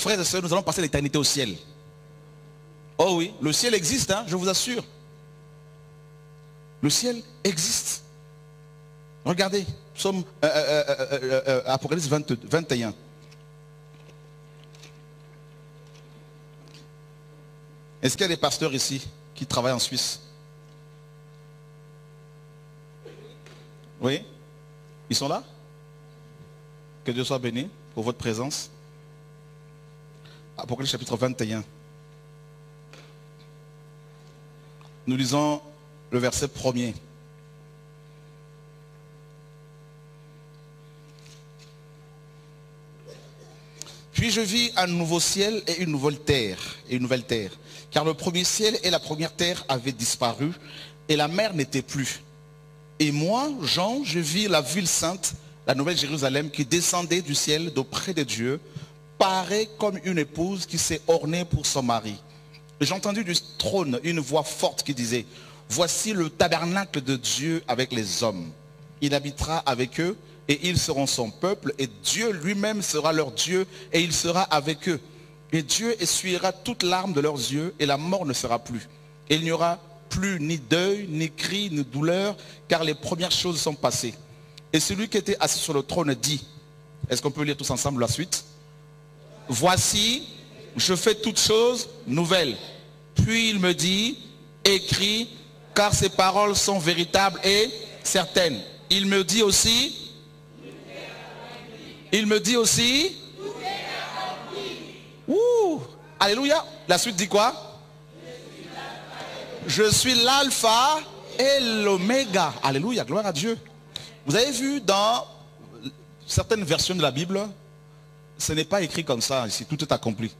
frères et sœurs, nous allons passer l'éternité au ciel. Oh oui, le ciel existe, hein, je vous assure. Le ciel existe. Regardez, psaume Apocalypse 21. Est-ce qu'il y a des pasteurs ici qui travaillent en Suisse? Oui? Ils sont là? Que Dieu soit béni pour votre présence. Apocalypse chapitre 21. Nous lisons le verset 1er. Puis je vis un nouveau ciel et une nouvelle terre, car le premier ciel et la première terre avaient disparu, et la mer n'était plus. Et moi, Jean, je vis la ville sainte, la nouvelle Jérusalem, qui descendait du ciel d'auprès de Dieu, parée comme une épouse qui s'est ornée pour son mari. Et j'ai entendu du trône une voix forte qui disait, voici le tabernacle de Dieu avec les hommes. Il habitera avec eux, et ils seront son peuple, et Dieu lui-même sera leur Dieu, et il sera avec eux. Et Dieu essuiera toute larme de leurs yeux, et la mort ne sera plus. Et il n'y aura plus ni deuil, ni cri, ni douleur, car les premières choses sont passées. Et celui qui était assis sur le trône dit, est-ce qu'on peut lire tous ensemble la suite? Voici, je fais toutes choses nouvelles. Puis il me dit, écris, car ces paroles sont véritables et certaines. Il me dit aussi, ouh, alléluia. La suite dit quoi? Je suis l'alpha et l'oméga. Alléluia, gloire à Dieu. Vous avez vu dans certaines versions de la Bible, ce n'est pas écrit comme ça ici, tout est accompli.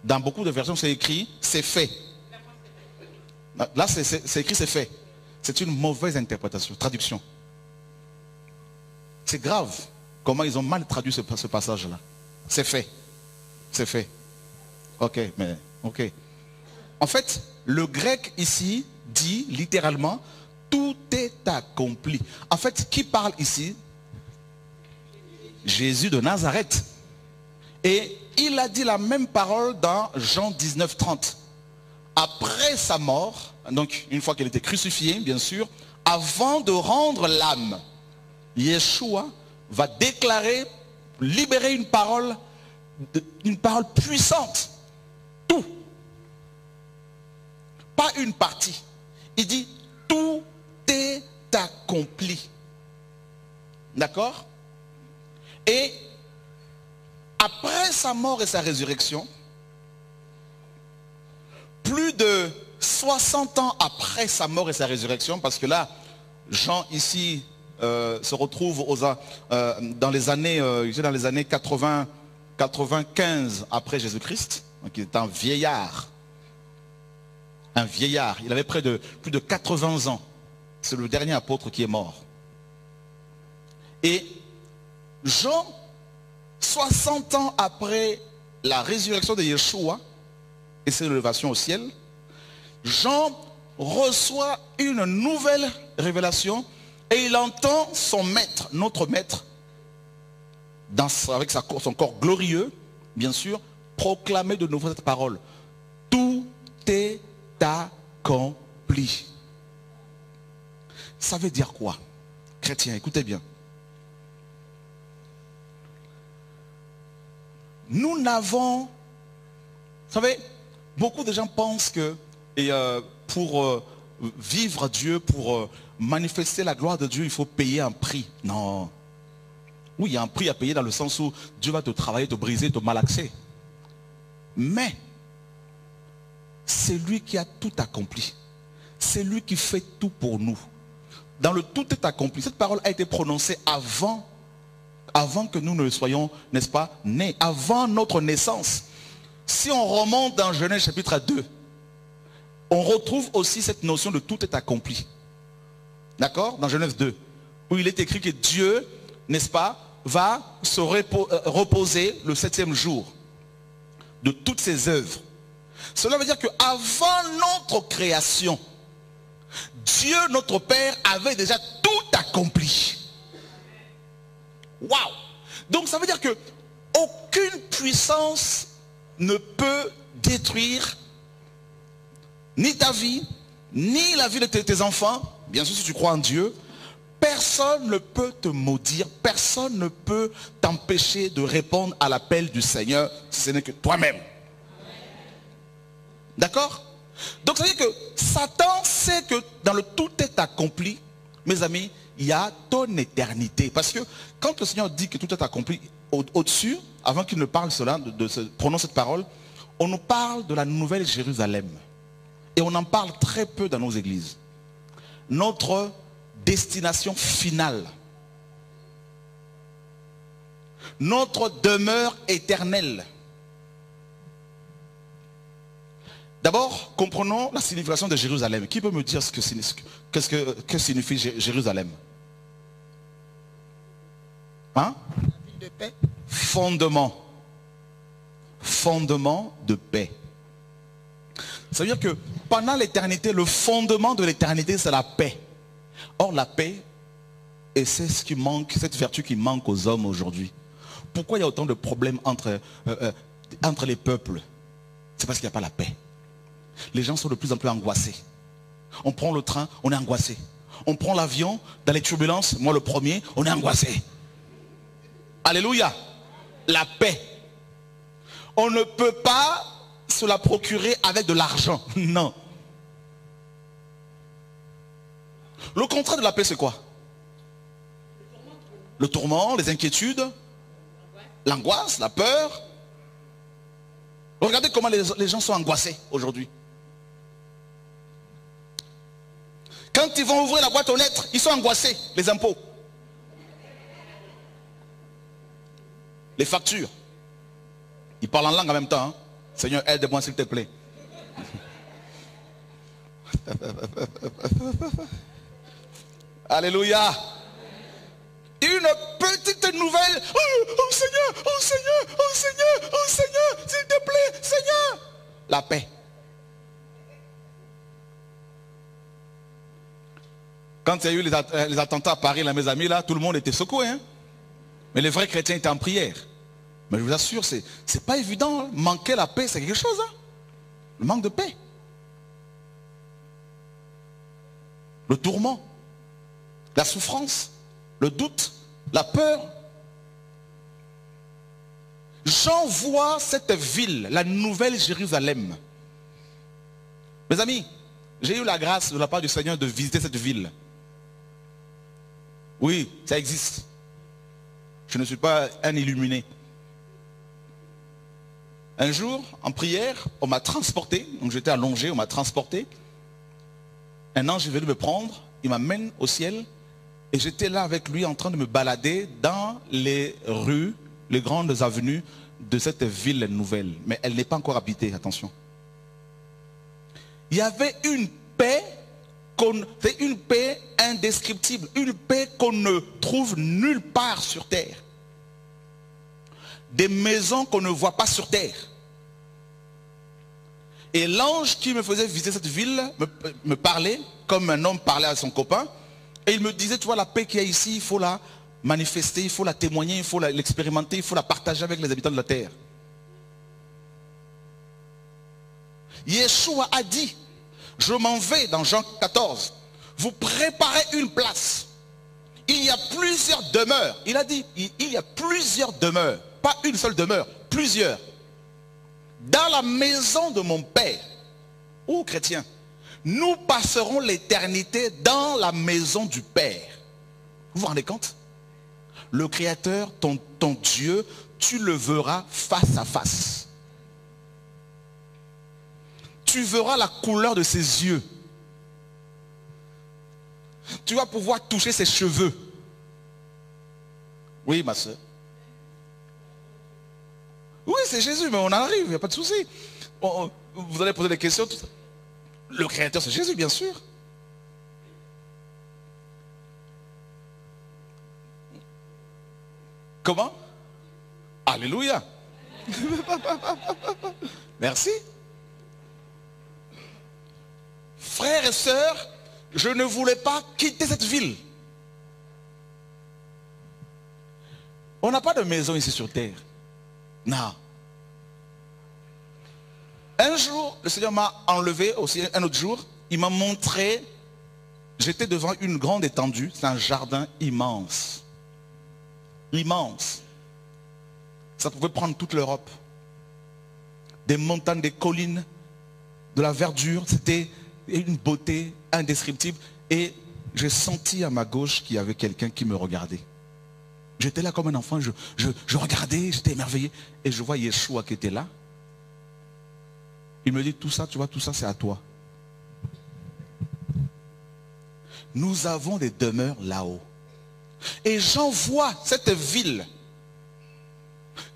Dans beaucoup de versions, c'est écrit, c'est fait. Là, c'est écrit, c'est fait. C'est une mauvaise interprétation, traduction. C'est grave comment ils ont mal traduit ce passage-là. C'est fait. C'est fait. Ok, mais ok. En fait, le grec ici dit littéralement, tout est accompli. En fait, qui parle ici? Jésus de Nazareth. Et il a dit la même parole dans Jean 19, 30. Après sa mort, donc une fois qu'il était crucifié, bien sûr, avant de rendre l'âme, Yeshua va déclarer, libérer une parole puissante. Tout. Pas une partie. Il dit, tout est accompli. D'accord? Et après sa mort et sa résurrection, plus de 60 ans après sa mort et sa résurrection, parce que là, Jean ici se retrouve dans les années 95 après Jésus-Christ, donc il est un vieillard. Un vieillard, il avait plus de 80 ans. C'est le dernier apôtre qui est mort. Et Jean, 60 ans après la résurrection de Yeshua et son élévation au ciel, Jean reçoit une nouvelle révélation et il entend son maître, notre maître, avec son corps glorieux, bien sûr, proclamer de nouveau cette parole. Tout est accompli. Ça veut dire quoi? Chrétiens, écoutez bien. Nous n'avons... Vous savez, beaucoup de gens pensent que pour vivre Dieu, pour manifester la gloire de Dieu, il faut payer un prix. Non. Oui, il y a un prix à payer dans le sens où Dieu va te travailler, te briser, te malaxer. Mais, c'est lui qui a tout accompli. C'est lui qui fait tout pour nous. Dans le tout est accompli. Cette parole a été prononcée avant que nous ne soyons, n'est-ce pas, nés, avant notre naissance. Si on remonte dans Genèse chapitre 2, on retrouve aussi cette notion de tout est accompli. D'accord? Dans Genèse 2, où il est écrit que Dieu, n'est-ce pas, va se reposer le 7e jour de toutes ses œuvres. Cela veut dire qu'avant notre création, Dieu, notre Père, avait déjà tout accompli. Waouh! Donc ça veut dire que aucune puissance ne peut détruire ni ta vie, ni la vie de tes enfants. Bien sûr, si tu crois en Dieu, personne ne peut te maudire, personne ne peut t'empêcher de répondre à l'appel du Seigneur, si ce n'est que toi-même. D'accord? Donc ça veut dire que Satan sait que dans le tout est accompli, mes amis, il y a ton éternité. Parce que quand le Seigneur dit que tout est accompli au-dessus, avant qu'il ne parle cela, prononce cette parole, on nous parle de la nouvelle Jérusalem. Et on en parle très peu dans nos églises. Notre destination finale. Notre demeure éternelle. D'abord, comprenons la signification de Jérusalem. Qui peut me dire que signifie Jérusalem? Hein? La ville de paix. Fondement. Fondement de paix. Ça veut dire que pendant l'éternité, le fondement de l'éternité, c'est la paix. Or, la paix, et c'est ce qui manque, cette vertu qui manque aux hommes aujourd'hui. Pourquoi il y a autant de problèmes entre les peuples? C'est parce qu'il n'y a pas la paix. Les gens sont de plus en plus angoissés. On prend le train, on est angoissé. On prend l'avion, dans les turbulences, moi le premier, on est angoissé. Alléluia. La paix. On ne peut pas se la procurer avec de l'argent. Non. Le contraire de la paix, c'est quoi? Le tourment, les inquiétudes, l'angoisse, la peur. Regardez comment les gens sont angoissés aujourd'hui. Quand ils vont ouvrir la boîte aux lettres, ils sont angoissés, les impôts. Les factures. Ils parlent en langue en même temps. Hein. Seigneur, aide-moi s'il te plaît. Alléluia. Une petite nouvelle. Oh Seigneur, oh Seigneur, oh Seigneur, oh Seigneur, s'il te plaît, Seigneur. La paix. Quand il y a eu les attentats à Paris, là, mes amis, là, tout le monde était secoué. Hein? Mais les vrais chrétiens étaient en prière. Mais je vous assure, c'est pas évident. Hein? Manquer la paix, c'est quelque chose. Hein? Le manque de paix. Le tourment. La souffrance. Le doute. La peur. J'envoie cette ville, la nouvelle Jérusalem. Mes amis, j'ai eu la grâce de la part du Seigneur de visiter cette ville. Oui, ça existe. Je ne suis pas un illuminé. Un jour, en prière, on m'a transporté. Donc j'étais allongé, on m'a transporté. Un ange est venu me prendre. Il m'amène au ciel. Et j'étais là avec lui en train de me balader dans les rues, les grandes avenues de cette ville nouvelle. Mais elle n'est pas encore habitée, attention. Il y avait une paix, c'est une paix indescriptible, une paix qu'on ne trouve nulle part sur terre. Des maisons qu'on ne voit pas sur terre. Et l'ange qui me faisait visiter cette ville me parlait comme un homme parlait à son copain. Et il me disait, tu vois, la paix qu'il y a ici, il faut la manifester, il faut la témoigner, il faut l'expérimenter, il faut la partager avec les habitants de la terre. Yeshua a dit, je m'en vais dans Jean 14, vous préparez une place. Il y a plusieurs demeures. Il a dit, il y a plusieurs demeures. Pas une seule demeure, plusieurs. Dans la maison de mon Père, ô chrétien, nous passerons l'éternité dans la maison du Père. Vous vous rendez compte? Le Créateur, ton Dieu, tu le verras face à face. Tu verras la couleur de ses yeux. Tu vas pouvoir toucher ses cheveux. Oui, ma soeur. Oui, c'est Jésus, mais on en arrive, il n'y a pas de souci. Vous allez poser des questions. Tout ça. Le Créateur, c'est Jésus, bien sûr. Comment? Alléluia. Merci. Frères et sœurs, je ne voulais pas quitter cette ville. On n'a pas de maison ici sur terre. Non. Un jour, le Seigneur m'a enlevé, aussi un autre jour, il m'a montré, j'étais devant une grande étendue, c'est un jardin immense. Immense. Ça pouvait prendre toute l'Europe. Des montagnes, des collines, de la verdure, c'était une beauté indescriptible. Et j'ai senti à ma gauche qu'il y avait quelqu'un qui me regardait. J'étais là comme un enfant, je regardais, j'étais émerveillé. Et je vois Yeshua qui était là. Il me dit, tout ça, tu vois, tout ça c'est à toi. Nous avons des demeures là-haut. Et j'en vois cette ville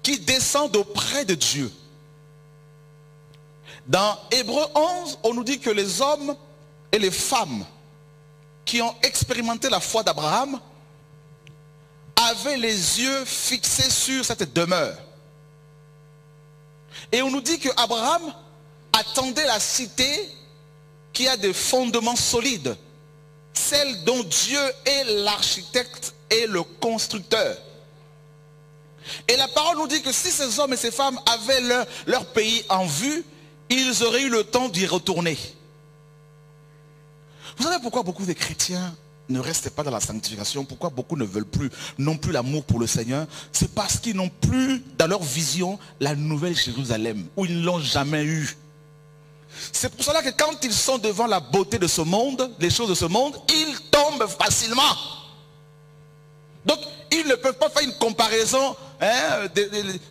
qui descend auprès de Dieu. Dans Hébreux 11, on nous dit que les hommes et les femmes qui ont expérimenté la foi d'Abraham avaient les yeux fixés sur cette demeure. Et on nous dit que Abraham attendait la cité qui a des fondements solides, celle dont Dieu est l'architecte et le constructeur. Et la parole nous dit que si ces hommes et ces femmes avaient leur pays en vue, ils auraient eu le temps d'y retourner. Vous savez pourquoi beaucoup de chrétiens ne restent pas dans la sanctification? Pourquoi beaucoup ne veulent plus, n'ont plus l'amour pour le Seigneur? C'est parce qu'ils n'ont plus dans leur vision la nouvelle Jérusalem, où ils ne l'ont jamais eu. C'est pour cela que quand ils sont devant la beauté de ce monde, les choses de ce monde, ils tombent facilement. Donc, ils ne peuvent pas faire une comparaison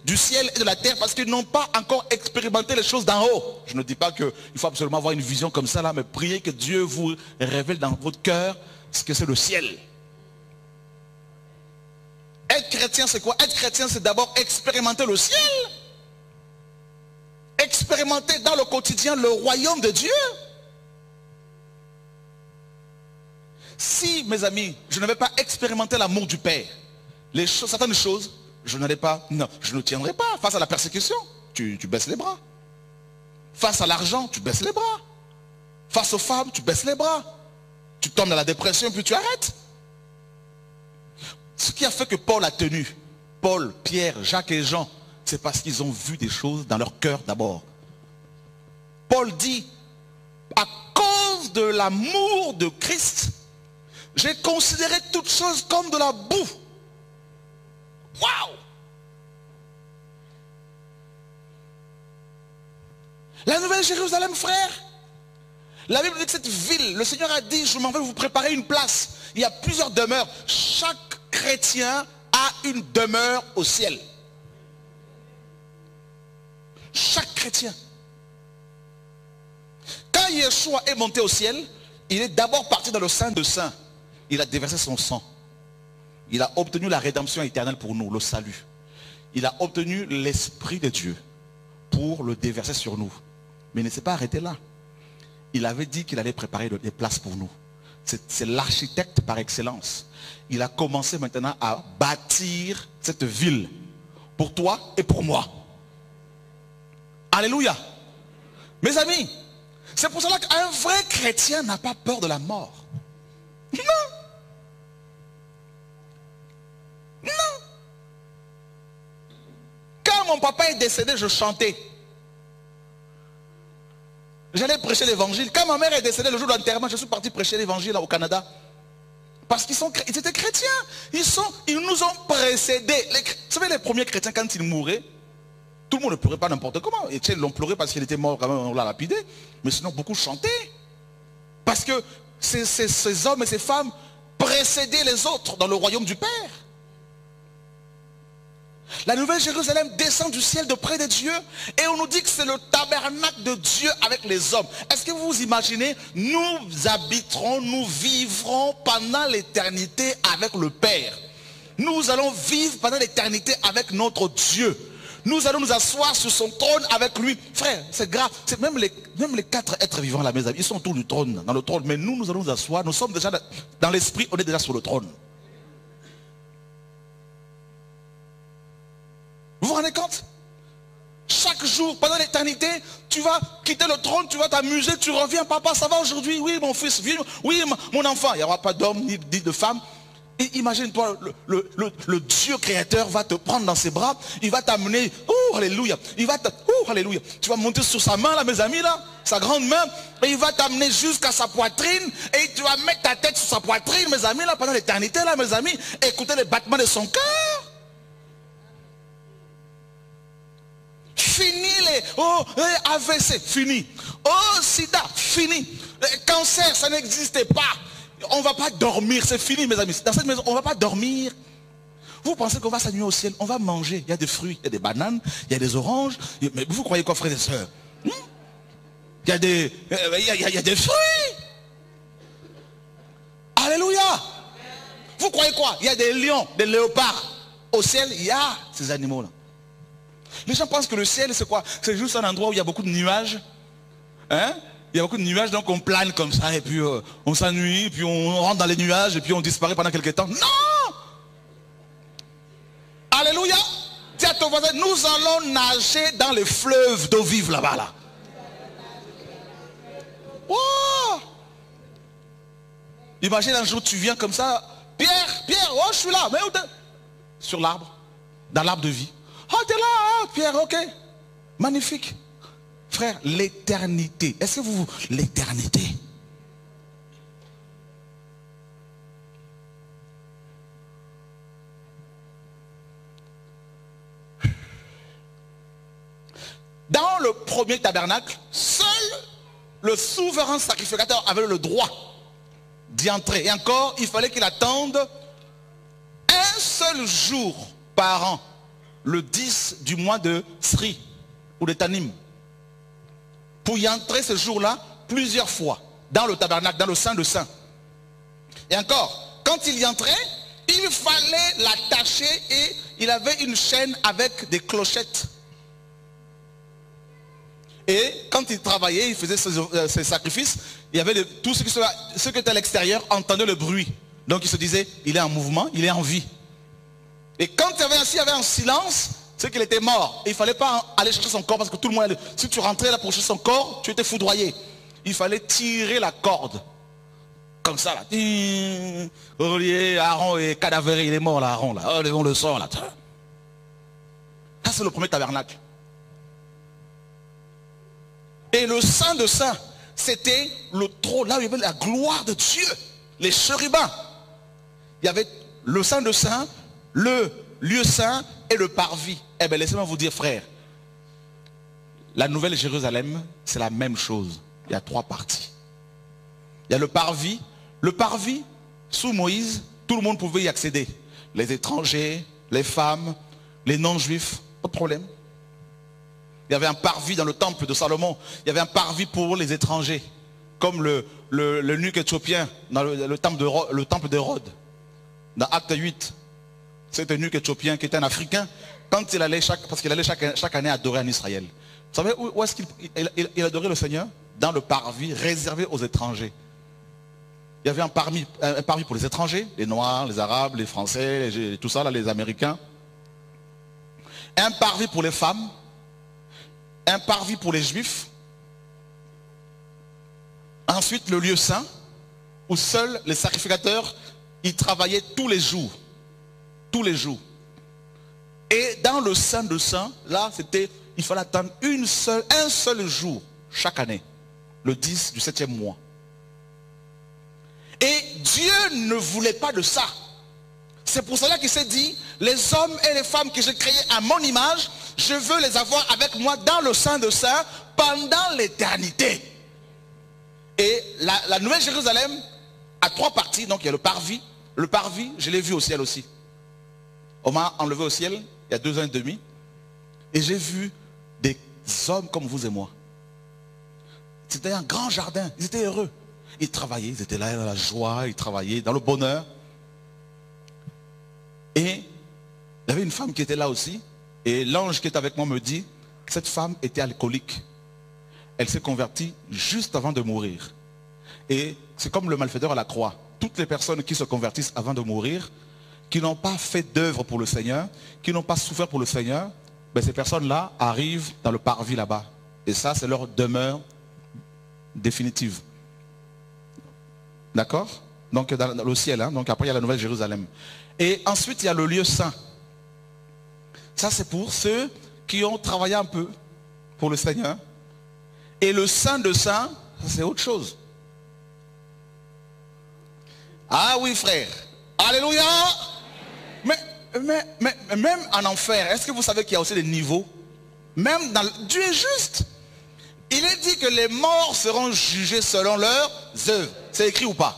du ciel et de la terre parce qu'ils n'ont pas encore expérimenté les choses d'en haut. Je ne dis pas qu'il faut absolument avoir une vision comme ça là, mais priez que Dieu vous révèle dans votre cœur ce que c'est le ciel. Être chrétien, c'est quoi? Être chrétien, c'est d'abord expérimenter le ciel. Expérimenter dans le quotidien le royaume de Dieu. Si, mes amis, je n'avais pas expérimenté l'amour du Père, certaines choses, je n'allais pas, non, je ne tiendrai pas. Face à la persécution, tu baisses les bras. Face à l'argent, tu baisses les bras. Face aux femmes, tu baisses les bras. Tu tombes dans la dépression, puis tu arrêtes. Ce qui a fait que Paul a tenu, Paul, Pierre, Jacques et Jean, c'est parce qu'ils ont vu des choses dans leur cœur d'abord. Paul dit, à cause de l'amour de Christ, j'ai considéré toutes choses comme de la boue. Waouh! La nouvelle Jérusalem, frère. La Bible dit que cette ville, le Seigneur a dit, je m'en vais vous préparer une place. Il y a plusieurs demeures. Chaque chrétien a une demeure au ciel. Chaque chrétien. Quand Yeshua est monté au ciel, il est d'abord parti dans le Saint de Saints. Il a déversé son sang. Il a obtenu la rédemption éternelle pour nous, le salut. Il a obtenu l'Esprit de Dieu pour le déverser sur nous. Mais il ne s'est pas arrêté là. Il avait dit qu'il allait préparer des places pour nous. C'est l'architecte par excellence. Il a commencé maintenant à bâtir cette ville pour toi et pour moi. Alléluia. Mes amis, c'est pour cela qu'un vrai chrétien n'a pas peur de la mort. Non. Non. Quand mon papa est décédé, je chantais. J'allais prêcher l'évangile. Quand ma mère est décédée le jour de l'enterrement, je suis parti prêcher l'évangile au Canada. Parce qu'ils étaient chrétiens. Ils nous ont précédés. Vous savez, les premiers chrétiens, quand ils mouraient, tout le monde ne pleurait pas n'importe comment. Et ils l'ont pleuré parce qu'il était mort, quand même, on l'a lapidé. Mais sinon, beaucoup chantaient. Parce que ces hommes et ces femmes précédaient les autres dans le royaume du Père. La nouvelle Jérusalem descend du ciel de près de Dieu et on nous dit que c'est le tabernacle de Dieu avec les hommes. Est-ce que vous vous imaginez, nous habiterons, nous vivrons pendant l'éternité avec le Père. Nous allons vivre pendant l'éternité avec notre Dieu. Nous allons nous asseoir sur son trône avec lui. Frère, c'est grave. Même les 4 êtres vivants là, mes amis, ils sont autour du trône, dans le trône. Mais nous allons nous asseoir. Nous sommes déjà dans l'esprit, on est déjà sur le trône. Vous vous rendez compte? Chaque jour, pendant l'éternité, tu vas quitter le trône, tu vas t'amuser, tu reviens, papa, ça va aujourd'hui? Oui, mon fils, oui, mon enfant. Il n'y aura pas d'homme ni de femme. Imagine-toi, le Dieu créateur va te prendre dans ses bras, il va t'amener, oh alléluia, oh alléluia. Tu vas monter sur sa main là, mes amis là, sa grande main, et il va t'amener jusqu'à sa poitrine, et tu vas mettre ta tête sur sa poitrine, mes amis là, pendant l'éternité là, mes amis, écouter les battements de son cœur. Fini les AVC, fini. Oh sida, fini. Cancer, ça n'existait pas. On ne va pas dormir, c'est fini mes amis. Dans cette maison, on ne va pas dormir. Vous pensez qu'on va s'ennuyer au ciel? On va manger. Il y a des fruits, il y a des bananes, il y a des oranges. Mais vous croyez quoi, frères et sœurs? Il y a des fruits. Alléluia. Vous croyez quoi? Il y a des lions, des léopards. Au ciel, il y a ces animaux-là. Les gens pensent que le ciel, c'est quoi? C'est juste un endroit où il y a beaucoup de nuages. Hein? Il y a beaucoup de nuages, donc on plane comme ça, et puis on s'ennuie, puis on rentre dans les nuages, et puis on disparaît pendant quelques temps. Non! Alléluia! Dis à ton voisin, nous allons nager dans les fleuves d'eau vive là-bas. Là. Oh! Imagine un jour, tu viens comme ça, Pierre, oh je suis là, mais où t'es? Sur l'arbre, dans l'arbre de vie. Oh t'es là, oh, Pierre, ok. Magnifique. Frère, l'éternité. Est-ce que vous... L'éternité. Dans le premier tabernacle, seul le souverain sacrificateur avait le droit d'y entrer. Et encore, il fallait qu'il attende un seul jour par an, le 10 du mois de Sri ou de Tanim, pour y entrer ce jour-là plusieurs fois dans le tabernacle, dans le Saint de Saints. Et encore, quand il y entrait, il fallait l'attacher et il avait une chaîne avec des clochettes. Et quand il travaillait, il faisait ses sacrifices, il y avait tout ce qui était à l'extérieur entendait le bruit. Donc il se disait, il est en mouvement, il est en vie. Et quand il y avait un silence, c'est qu'il était mort. Et il ne fallait pas aller chercher son corps parce que tout le monde, si tu rentrais là pour chercher son corps, tu étais foudroyé. Il fallait tirer la corde. Comme ça là. Olivier, Aaron est cadavéré, il est mort là, Aaron là. Oh, on le sort là. Ça c'est le premier tabernacle. Et le Saint de Saints, c'était le trône, là où il y avait la gloire de Dieu, les chérubins. Il y avait le Saint de Saints, le lieu saint et le parvis. Eh bien, laissez-moi vous dire, frère, la Nouvelle Jérusalem, c'est la même chose. Il y a 3 parties. Il y a le parvis. Le parvis, sous Moïse, tout le monde pouvait y accéder. Les étrangers, les femmes, les non-juifs, pas de problème. Il y avait un parvis dans le temple de Salomon. Il y avait un parvis pour les étrangers. Comme l'eunuque éthiopien dans le temple d'Hérode. Dans Acte 8. Cet eunuque éthiopien qui était un Africain. Quand il allait parce qu'il allait chaque année adorer en Israël. Vous savez où est-ce qu'il adorait le Seigneur? Dans le parvis réservé aux étrangers. Il y avait un parvis pour les étrangers. Les Noirs, les Arabes, les Français, tout ça, là, les Américains. Un parvis pour les femmes. Un parvis pour les Juifs. Ensuite, le lieu saint, où seuls les sacrificateurs, ils travaillaient tous les jours. Tous les jours. Et dans le Saint de Saints, là, il fallait attendre un seul jour, chaque année. Le 10 du 7e mois. Et Dieu ne voulait pas de ça. C'est pour cela qu'il s'est dit, les hommes et les femmes que j'ai créés à mon image, je veux les avoir avec moi dans le Saint de Saints pendant l'éternité. Et la Nouvelle Jérusalem a 3 parties. Donc il y a le parvis. Le parvis, je l'ai vu au ciel aussi. On m'a enlevé au ciel il y a 2 ans et demi. Et j'ai vu des hommes comme vous et moi. C'était un grand jardin. Ils étaient heureux. Ils travaillaient, ils étaient là dans la joie, ils travaillaient dans le bonheur. Et il y avait une femme qui était là aussi. Et l'ange qui était avec moi me dit, cette femme était alcoolique. Elle s'est convertie juste avant de mourir. Et c'est comme le malfaiteur à la croix. Toutes les personnes qui se convertissent avant de mourir, qui n'ont pas fait d'œuvre pour le Seigneur, qui n'ont pas souffert pour le Seigneur, ben ces personnes-là arrivent dans le parvis là-bas. Et ça, c'est leur demeure définitive. D'accord? Donc dans le ciel, hein. Donc après il y a la Nouvelle Jérusalem. Et ensuite il y a le lieu saint. Ça c'est pour ceux qui ont travaillé un peu pour le Seigneur. Et le Saint de Saints, c'est autre chose. Ah oui frère. Alléluia. Mais même en enfer, est-ce que vous savez qu'il y a aussi des niveaux? Même dans Dieu est juste. Il est dit que les morts seront jugés selon leurs œuvres. C'est écrit ou pas?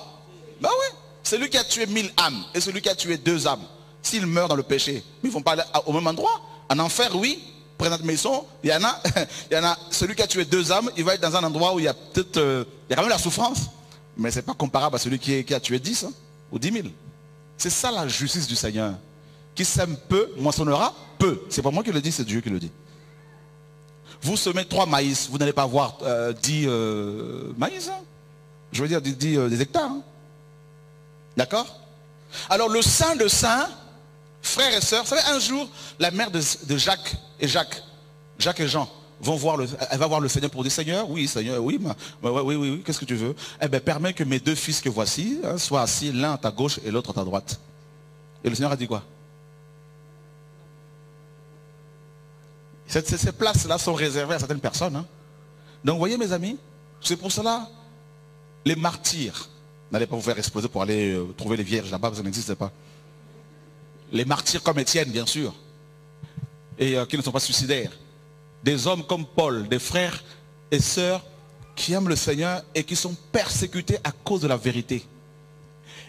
Ben oui. Celui qui a tué 1000 âmes et celui qui a tué 2 âmes, s'ils meurent dans le péché, ils ne vont pas aller au même endroit. En enfer, oui. Près de notre maison, il y en a, celui qui a tué 2 âmes, il va être dans un endroit où il y a peut-être, il y a quand même la souffrance. Mais ce n'est pas comparable à celui qui a tué 10 hein, ou 10 000. C'est ça la justice du Seigneur. Qui sème peu, moissonnera peu. C'est pas moi qui le dis, c'est Dieu qui le dit. Vous semez 3 maïs, vous n'allez pas avoir 10 maïs. Hein. Je veux dire 10 des hectares. Hein. D'accord? Alors le Saint de Saints, frères et sœurs, vous savez, un jour, la mère de Jacques et Jean elle va voir le Seigneur pour dire, Seigneur, oui, Seigneur, oui, oui, qu'est-ce que tu veux? Eh bien, permets que mes 2 fils que voici hein, soient assis, l'un à ta gauche et l'autre à ta droite. Et le Seigneur a dit quoi? Ces places-là sont réservées à certaines personnes. Hein. Donc, vous voyez, mes amis, c'est pour cela, les martyrs, n'allez pas vous faire exploser pour aller trouver les vierges là-bas, ça n'existe pas. Les martyrs comme Étienne, bien sûr, et qui ne sont pas suicidaires. Des hommes comme Paul, des frères et sœurs qui aiment le Seigneur et qui sont persécutés à cause de la vérité.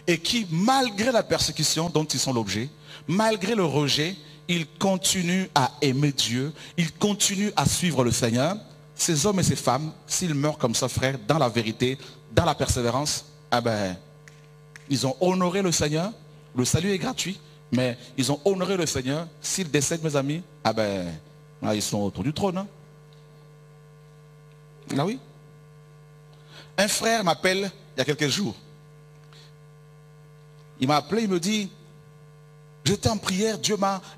Et qui, malgré la persécution dont ils sont l'objet, malgré le rejet, ils continuent à aimer Dieu, ils continuent à suivre le Seigneur. Ces hommes et ces femmes, s'ils meurent comme ça, frère, dans la vérité, dans la persévérance, eh ben, ils ont honoré le Seigneur. Le salut est gratuit, mais ils ont honoré le Seigneur. S'ils décèdent, mes amis, eh ben, là, ils sont autour du trône. Hein. Ah oui. Un frère m'appelle il y a quelques jours. Il m'a appelé, il me dit, j'étais en prière,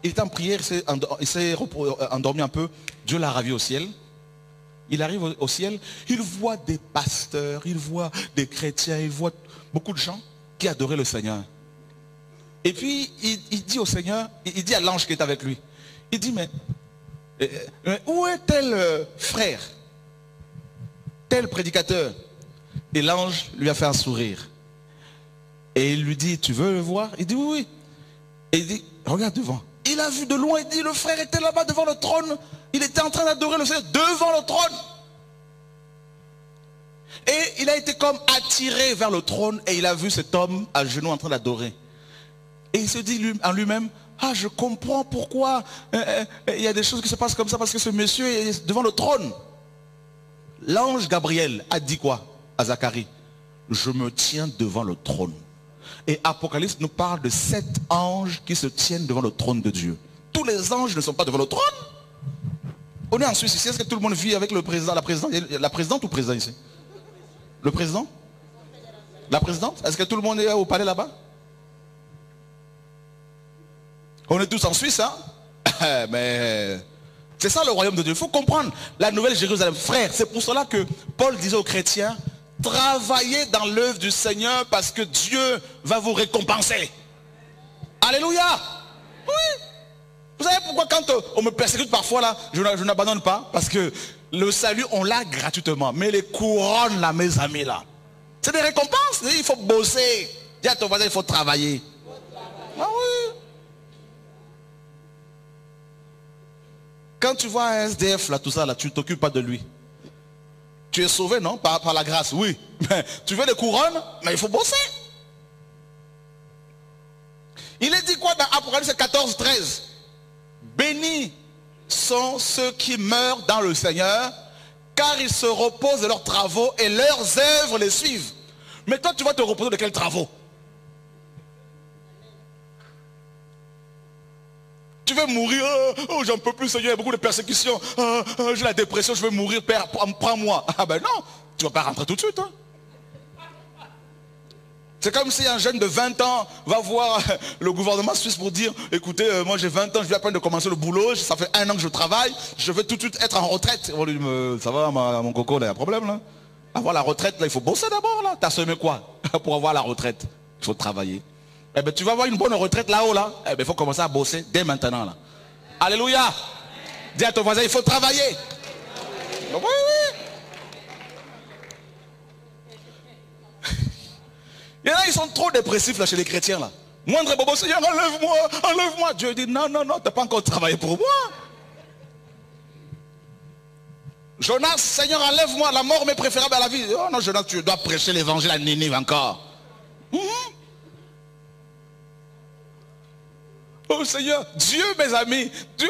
il était en prière, il s'est endormi un peu, Dieu l'a ravi au ciel. Il arrive au ciel, il voit des pasteurs, il voit des chrétiens, il voit beaucoup de gens qui adoraient le Seigneur. Et puis, il dit au Seigneur, il dit à l'ange qui est avec lui, il dit, mais où est tel frère, tel prédicateur? Et l'ange lui a fait un sourire. Et il lui dit, tu veux le voir? Il dit, oui, oui. Et il dit, regarde devant. Il a vu de loin, il dit, le frère était là-bas devant le trône. Il était en train d'adorer le Seigneur devant le trône. Et il a été comme attiré vers le trône et il a vu cet homme à genoux en train d'adorer. Et il se dit en lui-même, ah, je comprends pourquoi il y a des choses qui se passent comme ça, parce que ce monsieur est devant le trône. L'ange Gabriel a dit quoi à Zacharie? Je me tiens devant le trône. Et Apocalypse nous parle de 7 anges qui se tiennent devant le trône de Dieu. Tous les anges ne sont pas devant le trône. On est en Suisse ici, est-ce que tout le monde vit avec le président, la présidente ou le président ici? Le président? La présidente? Est-ce que tout le monde est au palais là-bas? On est tous en Suisse, hein? Mais c'est ça le royaume de Dieu. Il faut comprendre la nouvelle Jérusalem. Frère, c'est pour cela que Paul disait aux chrétiens, travaillez dans l'œuvre du Seigneur parce que Dieu va vous récompenser. Alléluia. Oui. Vous savez pourquoi quand on me persécute parfois là, je n'abandonne pas? Parce que le salut, on l'a gratuitement. Mais les couronnes là, mes amis là, c'est des récompenses. Il faut bosser. Dis à ton voisin, il faut travailler. Ah oui. Quand tu vois un SDF là, tout ça là, tu ne t'occupes pas de lui. Tu es sauvé, non? Par la grâce, oui. Mais tu veux des couronnes, mais il faut bosser. Il est dit quoi dans Apocalypse 14, 13? Bénis sont ceux qui meurent dans le Seigneur, car ils se reposent de leurs travaux et leurs œuvres les suivent. Mais toi, tu vas te reposer de quels travaux? Tu veux mourir, oh j'en peux plus Seigneur, il y a beaucoup de persécutions, j'ai la dépression, je veux mourir, Père, prends-moi. Ah ben non, tu ne vas pas rentrer tout de suite. Hein. C'est comme si un jeune de 20 ans va voir le gouvernement suisse pour dire, écoutez, moi j'ai 20 ans, je viens à peine de commencer le boulot, ça fait 1 an que je travaille, je veux tout de suite être en retraite. On lui dit, ça va mon coco, là, il y a un problème là. Avoir la retraite, là, il faut bosser d'abord là. T'as semé quoi pour avoir la retraite? faut travailler. Eh bien, tu vas avoir une bonne retraite là-haut, là. Eh bien, il faut commencer à bosser dès maintenant, là. Alléluia. Dis à ton voisin, il faut travailler. Oui, oui. Il y en a, ils sont trop dépressifs là chez les chrétiens là. Moindre bobo, Seigneur, enlève-moi, enlève-moi. Dieu dit, non, non, non, tu n'as pas encore travaillé pour moi. Jonas, Seigneur, enlève-moi, la mort m'est préférable à la vie. Oh non, Jonas, tu dois prêcher l'évangile à Ninive encore. Oh Seigneur, Dieu, mes amis, Dieu,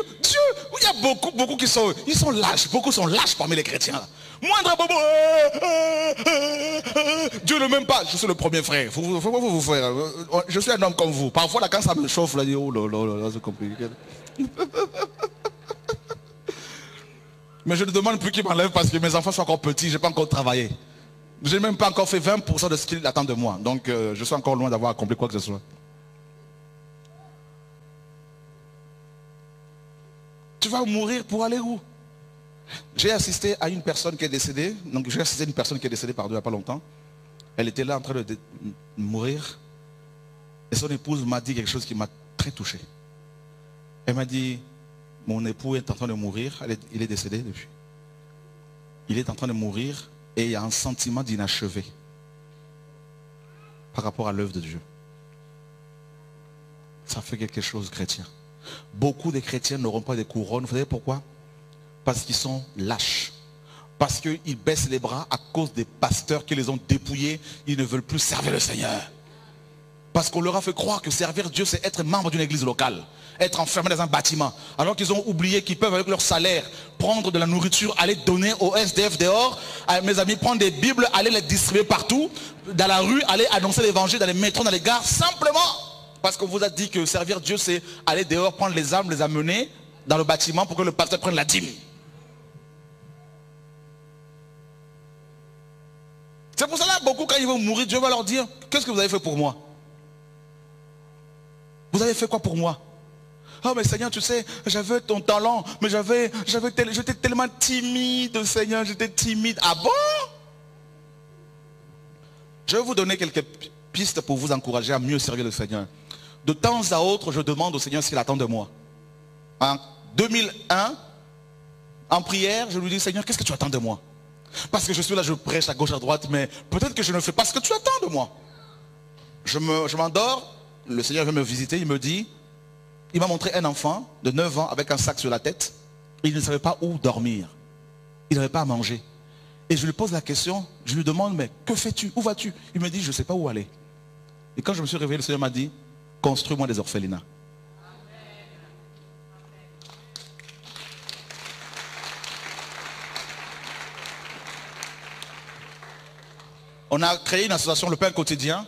il y a beaucoup qui sont, ils sont lâches, beaucoup sont lâches parmi les chrétiens là. Moindre bobo, Dieu ne m'aime pas. Je suis le premier frère. Frère. Je suis un homme comme vous. Parfois là, quand ça me chauffe, là, je dis, oh là, c'est compliqué. Mais je ne demande plus qu'il m'enlève parce que mes enfants sont encore petits, je n'ai pas encore travaillé. Je n'ai même pas encore fait 20% de ce qu'il attend de moi. Donc je suis encore loin d'avoir accompli quoi que ce soit. Tu vas mourir pour aller où? J'ai assisté à une personne qui est décédée. Donc j'ai assisté à une personne qui est décédée il n'y a pas longtemps. Elle était là en train de mourir. Et son épouse m'a dit quelque chose qui m'a très touché. Elle m'a dit, mon époux est en train de mourir. Il est décédé depuis. Il est en train de mourir et il y a un sentiment d'inachevé par rapport à l'œuvre de Dieu. Ça fait quelque chose chrétien. Beaucoup de chrétiens n'auront pas de couronne. Vous savez pourquoi? Parce qu'ils sont lâches. Parce qu'ils baissent les bras à cause des pasteurs qui les ont dépouillés. Ils ne veulent plus servir le Seigneur. Parce qu'on leur a fait croire que servir Dieu, c'est être membre d'une église locale. Être enfermé dans un bâtiment. Alors qu'ils ont oublié qu'ils peuvent avec leur salaire prendre de la nourriture, aller donner aux SDF dehors. Mes amis, prendre des Bibles, aller les distribuer partout. Dans la rue, aller annoncer l'évangile dans les métros, dans les gares. Simplement parce qu'on vous a dit que servir Dieu, c'est aller dehors, prendre les âmes, les amener dans le bâtiment pour que le pasteur prenne la dîme. C'est pour cela que beaucoup, quand ils vont mourir, Dieu va leur dire, qu'est-ce que vous avez fait pour moi? Vous avez fait quoi pour moi? Oh mais Seigneur, tu sais, j'avais ton talent, mais j'étais tellement timide, Seigneur, j'étais timide. Ah bon? Je vais vous donner quelques pistes pour vous encourager à mieux servir le Seigneur. De temps à autre, je demande au Seigneur ce qu'il attend de moi. En 2001, en prière, je lui dis, Seigneur, qu'est-ce que tu attends de moi? Parce que je suis là, je prêche à gauche, à droite, mais peut-être que je ne fais pas ce que tu attends de moi. Je m'endors, le Seigneur vient me visiter, il me dit, il m'a montré un enfant de 9 ans avec un sac sur la tête. Et il ne savait pas où dormir. Il n'avait pas à manger. Et je lui pose la question, je lui demande, mais que fais-tu? Où vas-tu? Il me dit, je ne sais pas où aller. Et quand je me suis réveillé, le Seigneur m'a dit, construis-moi des orphelinats. On a créé une association, le Pain Quotidien.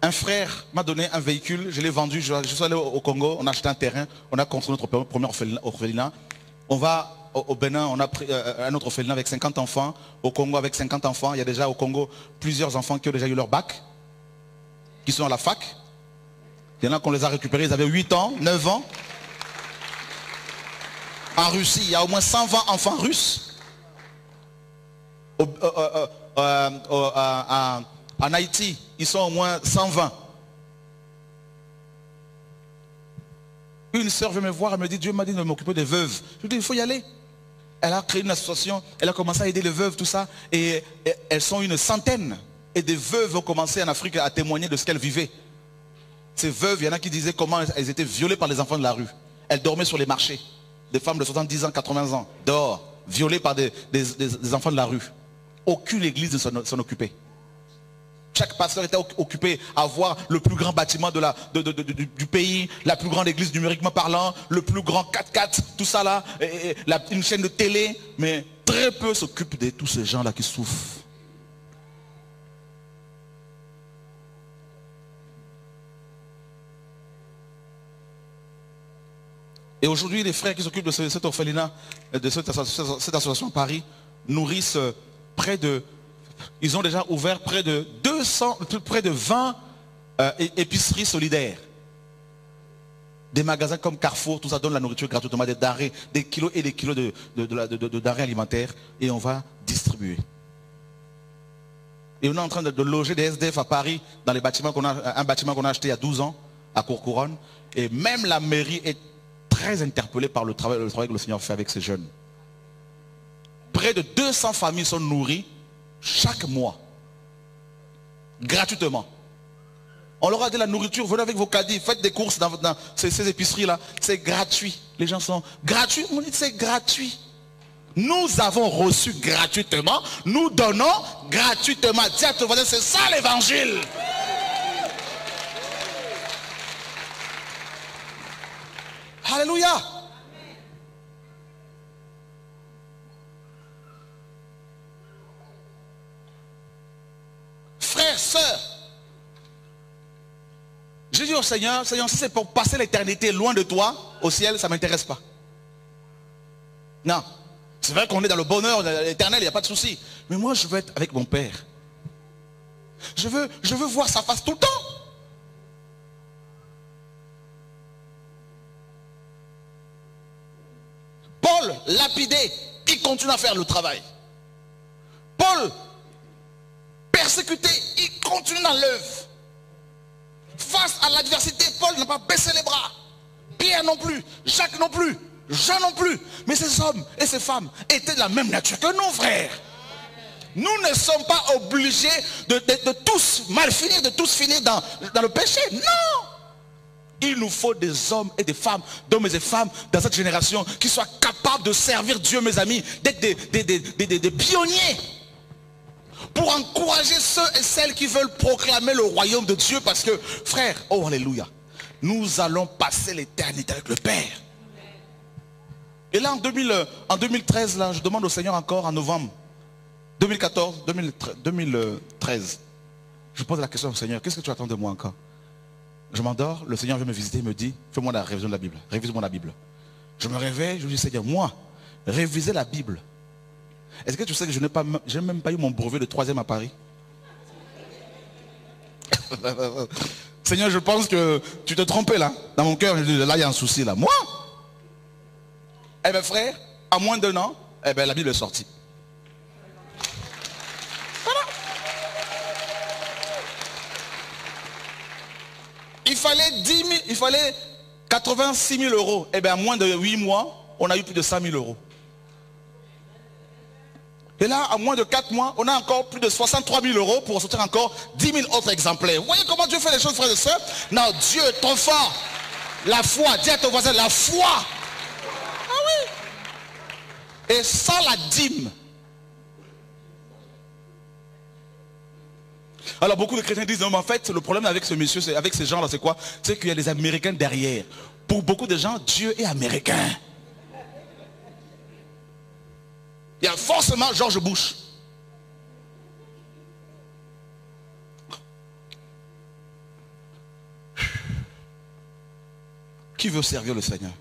Un frère m'a donné un véhicule, je l'ai vendu, je suis allé au Congo, on a acheté un terrain, on a construit notre premier orphelinat. On va au Bénin, on a pris un autre orphelinat avec 50 enfants. Au Congo avec 50 enfants, il y a déjà au Congo plusieurs enfants qui ont déjà eu leur bac, qui sont à la fac. Il y en a qu'on les a récupérés, ils avaient 8 ans, 9 ans. En Russie, il y a au moins 120 enfants russes. En Haïti, ils sont au moins 120. Une sœur veut me voir, elle me dit, Dieu m'a dit de m'occuper des veuves. Je lui dis, il faut y aller. Elle a créé une association, elle a commencé à aider les veuves, tout ça. Et elles sont une centaine. Et des veuves ont commencé en Afrique à témoigner de ce qu'elles vivaient. Ces veuves, il y en a qui disaient comment elles étaient violées par les enfants de la rue. Elles dormaient sur les marchés. Des femmes de 70 ans, 80 ans, dehors, violées par des enfants de la rue. Aucune église ne s'en occupait. Chaque pasteur était occupé à voir le plus grand bâtiment du pays, la plus grande église numériquement parlant, le plus grand 4x4, tout ça là, une chaîne de télé, mais très peu s'occupent de tous ces gens-là qui souffrent. Et aujourd'hui, les frères qui s'occupent de cet orphelinat, de cette association à Paris, nourrissent près de... Ils ont déjà ouvert près de 20 épiceries solidaires. Des magasins comme Carrefour, tout ça donne la nourriture gratuitement, des denrées, des kilos et des kilos de denrées alimentaires. Et on va distribuer. Et on est en train de loger des SDF à Paris, dans les bâtiments un bâtiment qu'on a acheté il y a 12 ans, à Courcouronne. Et même la mairie est très interpellée par le travail que le Seigneur fait avec ces jeunes. Près de 200 familles sont nourries chaque mois. Gratuitement. On leur a dit la nourriture, venez avec vos caddies, faites des courses dans ces épiceries-là. C'est gratuit. Les gens sont gratuits. On dit c'est gratuit. Nous avons reçu gratuitement. Nous donnons gratuitement. Tiens, c'est ça l'évangile. Alléluia. Frères, sœurs, j'ai dit au Seigneur, Seigneur, si c'est pour passer l'éternité loin de toi, au ciel, ça ne m'intéresse pas. Non. C'est vrai qu'on est dans le bonheur éternel, il n'y a pas de souci. Mais moi, je veux être avec mon Père. Je veux voir sa face tout le temps. Paul, lapidé, il continue à faire le travail. Paul, persécuté, il continue dans l'œuvre. Face à l'adversité, Paul n'a pas baissé les bras. Pierre non plus, Jacques non plus, Jean non plus. Mais ces hommes et ces femmes étaient de la même nature que nous, frères. Nous ne sommes pas obligés de tous mal finir, de tous finir dans le péché. Non. Il nous faut des hommes et des femmes, d'hommes et des femmes dans cette génération qui soient capables de servir Dieu, mes amis, d'être des pionniers. Pour encourager ceux et celles qui veulent proclamer le royaume de Dieu. Parce que, frère, oh alléluia, nous allons passer l'éternité avec le Père. Et là, en 2013, là, je demande au Seigneur encore, en novembre 2013, je pose la question au Seigneur, qu'est-ce que tu attends de moi encore? Je m'endors, le Seigneur vient me visiter, il me dit, fais-moi la révision de la Bible, révise-moi la Bible. Je me réveille, je lui dis, Seigneur, moi, réviser la Bible. Est-ce que tu sais que je n'ai même pas eu mon brevet de 3e à Paris? Seigneur, je pense que tu t'es trompé là. Dans mon cœur, je dis, là, il y a un souci là. Moi? Eh bien frère, à moins d'1 an, eh bien la Bible est sortie. Voilà. Il fallait 86 000 euros. Eh bien, en moins de 8 mois, on a eu plus de 100 000 euros. Et là, en moins de 4 mois, on a encore plus de 63 000 euros pour sortir encore 10 000 autres exemplaires. Vous voyez comment Dieu fait les choses, frères et sœurs? Non, Dieu est trop fort. La foi, dis à ton voisin, la foi. Ah oui. Et sans la dîme. Alors beaucoup de chrétiens disent, non mais en fait, le problème avec ce monsieur, avec ces gens-là, c'est quoi? C'est qu'il y a des Américains derrière. Pour beaucoup de gens, Dieu est américain. Il y a forcément George Bush. Qui veut servir le Seigneur?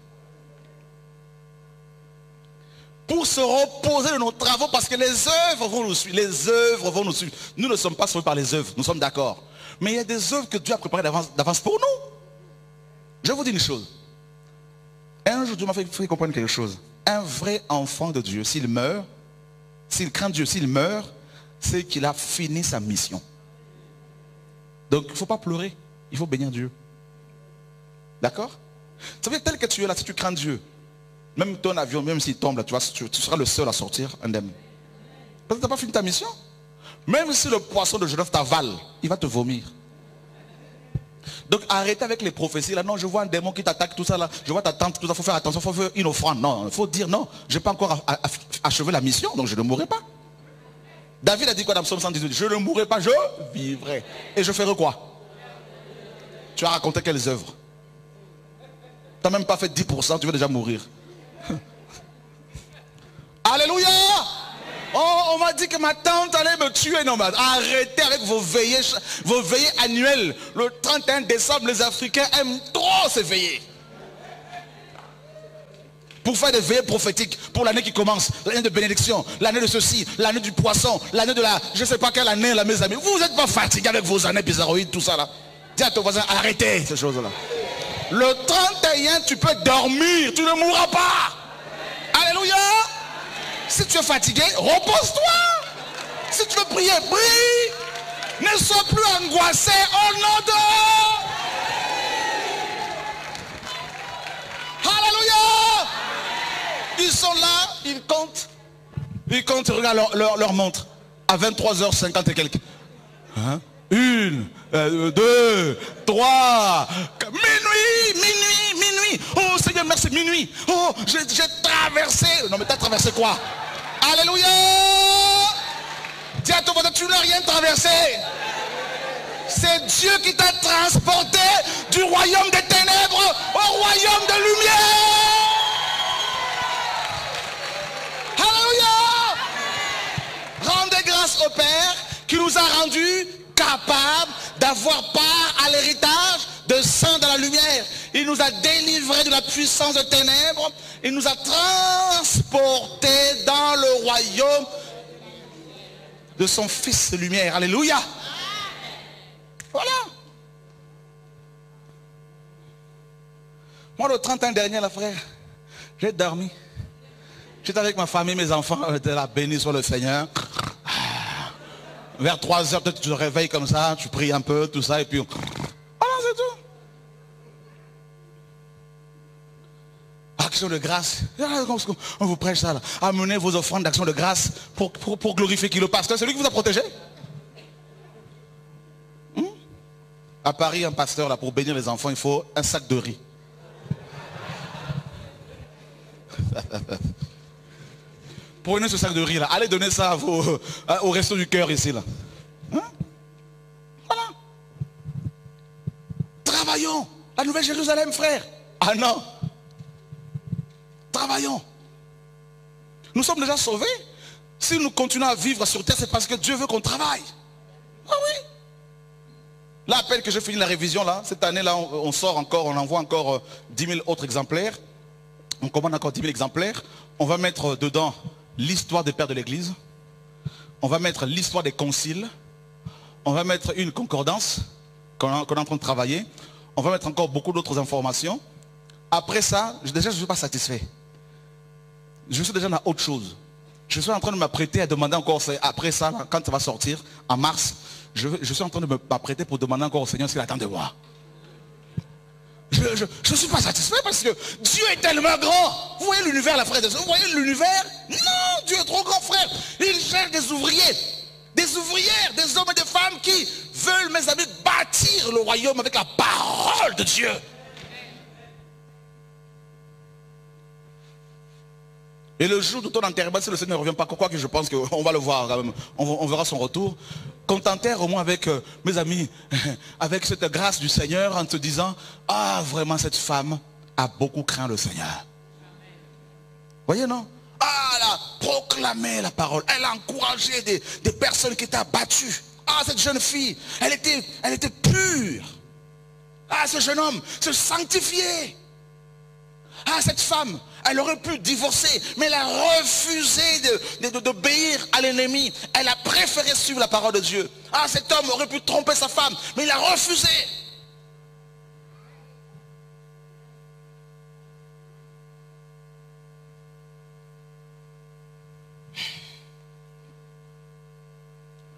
Pour se reposer de nos travaux, parce que les œuvres vont nous suivre. Les œuvres vont nous suivre. Nous ne sommes pas sauvés par les œuvres, nous sommes d'accord. Mais il y a des œuvres que Dieu a préparées d'avance pour nous. Je vous dis une chose. Un jour, Dieu m'a fait comprendre quelque chose. Un vrai enfant de Dieu, s'il meurt, s'il craint Dieu, s'il meurt, c'est qu'il a fini sa mission. Donc il ne faut pas pleurer, il faut bénir Dieu. D'accord? Ça veut dire tel que tu es là, si tu crains Dieu, même ton avion, même s'il tombe là, tu seras le seul à sortir indemne. Parce que tu n'as pas fini ta mission. Même si le poisson de Genève t'avale, il va te vomir. Donc arrêtez avec les prophéties là. Non, je vois un démon qui t'attaque, tout ça là. Je vois ta tante, tout ça. Il faut faire attention, il faut faire une offrande. Non, il faut dire non. Je n'ai pas encore achevé la mission, donc je ne mourrai pas. David a dit quoi dans Psaume 118? Je ne mourrai pas, je vivrai. Et je ferai quoi? Tu as raconté quelles œuvres? Tu n'as même pas fait 10%, tu veux déjà mourir. Alléluia. Oh, on m'a dit que ma tante allait me tuer. Non, mais arrêtez avec vos veillées annuelles. Le 31 décembre, les Africains aiment trop ces veillées. Pour faire des veillées prophétiques pour l'année qui commence, l'année de bénédiction, l'année de ceci, l'année du poisson, l'année de la... Je ne sais pas quelle année là, mes amis. Vous n'êtes pas fatigués avec vos années bizarroïdes, tout ça là. Dis à ton voisin, arrêtez ces choses là. Le 31, tu peux dormir, tu ne mourras pas. Alléluia. Si tu es fatigué, repose-toi. Si tu veux prier, prie. Ne sois plus angoissé au nom de... Alléluia. Ils sont là, ils comptent. Ils comptent, regarde leur montre. À 23h50 et quelques. Hein? 1, 2, 3, minuit. Oh Seigneur, merci, minuit. Oh, j'ai traversé. Non mais t'as traversé quoi? Alléluia. Dis à ton voisin, tu n'as rien traversé. C'est Dieu qui t'a transporté du royaume des ténèbres au royaume de lumière. Alléluia. Rendez grâce au Père qui nous a rendus capables d'avoir part à l'héritage de saints dans la lumière. Il nous a délivrés de la puissance des ténèbres. Il nous a transportés dans le royaume de son Fils de lumière. Alléluia. Voilà. Moi, le 31 dernier, là, frère, j'ai dormi. J'étais avec ma famille, mes enfants, de la béni sur le Seigneur. Vers 3 heures, peut-être tu te réveilles comme ça, tu pries un peu, tout ça, et puis... Voilà, c'est tout. Action de grâce. On vous prêche ça, là. Amenez vos offrandes d'action de grâce pour glorifier qui? Le pasteur, c'est lui qui vous a protégé. À Paris, un pasteur, là, pour bénir les enfants, il faut un sac de riz. Prenez ce sac de riz là, allez donner ça au resto du cœur ici là. Hein? Voilà. Travaillons. La Nouvelle Jérusalem, frère. Ah non. Travaillons. Nous sommes déjà sauvés. Si nous continuons à vivre sur terre, c'est parce que Dieu veut qu'on travaille. Ah oui. L'appel que j'ai fini la révision là, cette année là, on sort encore, on envoie encore 10 000 autres exemplaires. On commande encore 10 000 exemplaires. On va mettre dedans l'histoire des pères de l'église. On va mettre l'histoire des conciles. On va mettre une concordance qu'on est en train de travailler. On va mettre encore beaucoup d'autres informations. Après ça, déjà je ne suis pas satisfait. Je suis déjà dans autre chose. Je suis en train de m'apprêter à demander encore, après ça, là, quand ça va sortir, en mars, je suis en train de m'apprêter pour demander encore au Seigneur ce qu'il attend de moi. Je ne suis pas satisfait parce que Dieu est tellement grand. Vous voyez l'univers, la frère, vous voyez l'univers? Non, Dieu est trop grand, frère. Il cherche des ouvriers, des ouvrières, des hommes et des femmes qui veulent, mes amis, bâtir le royaume avec la parole de Dieu. Et le jour de ton enterrement, si le Seigneur ne revient pas, quoi que je pense qu'on va le voir quand même, on verra son retour. Qu'on t'enterre au moins avec, mes amis, avec cette grâce du Seigneur en te disant, ah vraiment cette femme a beaucoup craint le Seigneur. Voyez non? Ah elle a proclamé la parole, elle a encouragé des personnes qui étaient abattues. Ah cette jeune fille, elle était pure. Ah ce jeune homme se sanctifiait. Ah cette femme, elle aurait pu divorcer, mais elle a refusé d'obéir à l'ennemi. Elle a préféré suivre la parole de Dieu. Ah cet homme aurait pu tromper sa femme, mais il a refusé.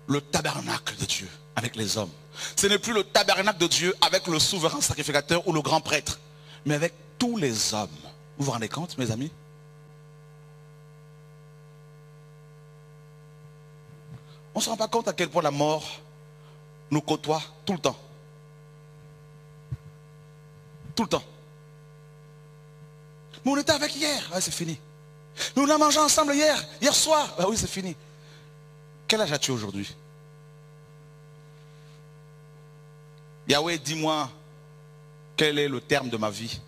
Le tabernacle de Dieu avec les hommes. Ce n'est plus le tabernacle de Dieu avec le souverain sacrificateur ou le grand prêtre, mais avec tous les hommes. Vous vous rendez compte, mes amis? On ne se rend pas compte à quel point la mort nous côtoie tout le temps. Tout le temps. Mais on était avec hier, ouais, c'est fini. Nous on a mangé ensemble hier soir, bah oui c'est fini. Quel âge as-tu aujourd'hui? Yahweh, dis-moi quel est le terme de ma vie,